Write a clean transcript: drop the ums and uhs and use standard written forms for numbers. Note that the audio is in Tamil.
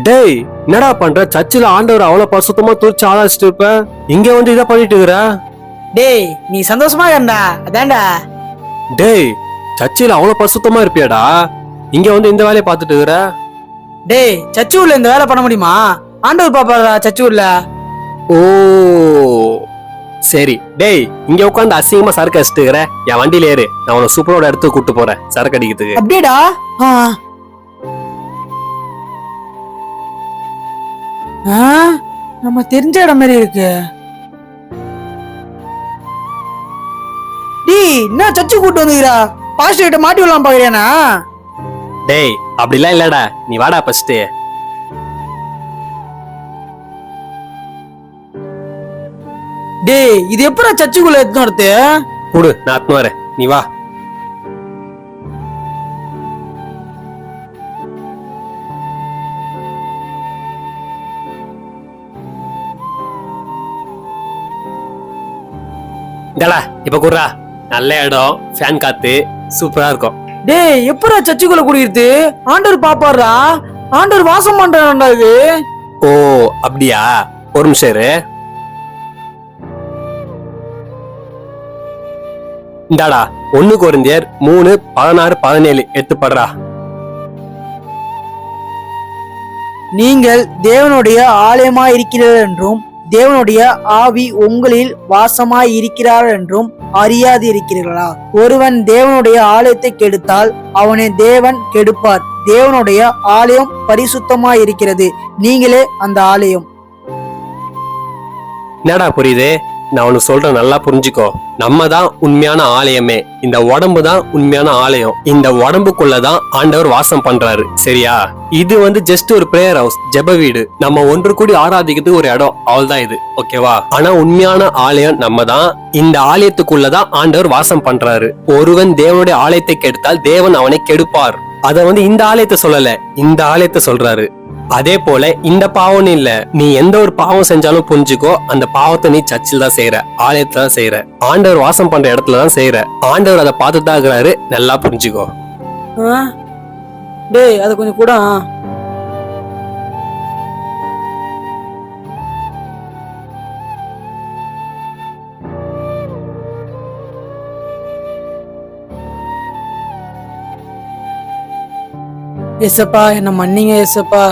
டேய், என்னடா பண்ற? சர்ச்சில் ஆண்டவர் அவ்வளவு பரிசுத்தமா தூச்சி ஆளாச்சிட்டு இருப்ப, இங்க வந்து இதை பண்ணிட்டு இருக்கிற? டேய் நீ சந்தோஷமா இருந்தா அதான்டா. டேய், சர்ச்சில் அவ்வளவு பரிசுத்தமா இருப்பியாடா, இங்க வந்து இந்த வேலையை பார்த்துட்டு இருக்கிற? டேய் சர்ச்சு ஊர்ல இந்த வேலை பண்ண முடியுமா? ஆண்டவர் பாப்பாரா சர்ச்சு ஊர்ல. ஓ சரி. டேய், இங்க உட்காந்து அசிங்கமா சரக்கு அடிச்சுட்டு இருக்கிற, என் வண்டியில ஏறு, நான் உன சூப்பரோட இடத்துக்கு கூட்டு போறேன் சரக்கு அடிக்கிறதுக்கு. அப்படியேடா. நம்ம தெரிஞ்ச இடம் மாதிரி இருக்கு. டேய் என்ன சர்ச்சு கூட்டு வந்துக்கிறா? பாஸ்டர் கிட்ட மாட்டி விடலாம் பாக்குறியானா? டேய் அப்படிலாம் இல்லடா, நீ வாடா ஃபர்ஸ்ட். டேய் இது எப்படா சர்ச்சுக்குள்ள எடுத்து வரது? குடு, நான் அத்துன்னு வரேன், நீ வா. டேடா இப்ப குடுறா, நல்ல இடம், ஃபேன் காத்து சூப்பரா இருக்கும். டேய் எப்படா சர்ச்சுக்குள்ள குடியிருது? ஆண்டவர் பாப்பாரா, ஆண்டவர் வாசம் பண்றான்டா இது. ஓ அப்படியா, ஒரு நிமிஷம் இரு. இந்தாடா 1 கொரிந்தியர் 3:16-17 எடுத்துப்படுறா. நீங்கள் தேவனுடைய ஆலயமாய் இருக்கிறீர்கள் என்றும் தேவனுடைய ஆவி உங்களில் வாசமாய் இருக்கிறார் என்றும் அறியாது இருக்கிறீர்களா? ஒருவன் தேவனுடைய ஆலயத்தை கெடுத்தால் அவனை தேவன் கெடுப்பார். தேவனுடைய ஆலயம் பரிசுத்தமாய் இருக்கிறது, நீங்களே அந்த ஆலயம். என்னடா புரியுது? நான் உனக்கு சொல்றேன், நல்லா புரிஞ்சுக்கோ. நம்ம தான் உண்மையான ஆலயமே, இந்த உடம்பு தான் உண்மையான ஆலயம். இந்த உடம்புக்குள்ளதான் ஆண்டவர் வாசம் பண்றாரு, சரியா? இது வந்து ஜஸ்ட் ஒரு பிரேயர் ஹவுஸ், ஜெப வீடு, நம்ம ஒன்று கூடி ஆராதிக்கிறதுக்கு ஒரு இடம், அவ்வளவுதான் இது, ஓகேவா? ஆனா உண்மையான ஆலயம் நம்ம தான். இந்த ஆலயத்துக்குள்ளதான் ஆண்டவர் வாசம் பண்றாரு. ஒருவன் தேவனுடைய ஆலயத்தை கெடுத்தால் தேவன் அவனை கெடுப்பார். அத வந்து இந்த ஆலயத்தை சொல்லல, இந்த ஆலயத்தை சொல்றாரு. அதே போல இந்த பாவம்னு இல்ல, நீ எந்த ஒரு பாவம் செஞ்சாலும் புரிஞ்சுக்கோ, அந்த பாவத்தை நீ சர்ச்சில் தான் செய்யற, ஆலயத்துல தான் செய்யற, ஆண்டவர் வாசம் பண்ற இடத்துல தான் செய்யற. ஆண்டவர் அதை பார்த்துதான் இருக்கிறாரு, நல்லா புரிஞ்சுக்கோ. டேய் அது கொஞ்சம் கூட. ஏசப்பா என்ன மன்னிங்க ஏசப்பா.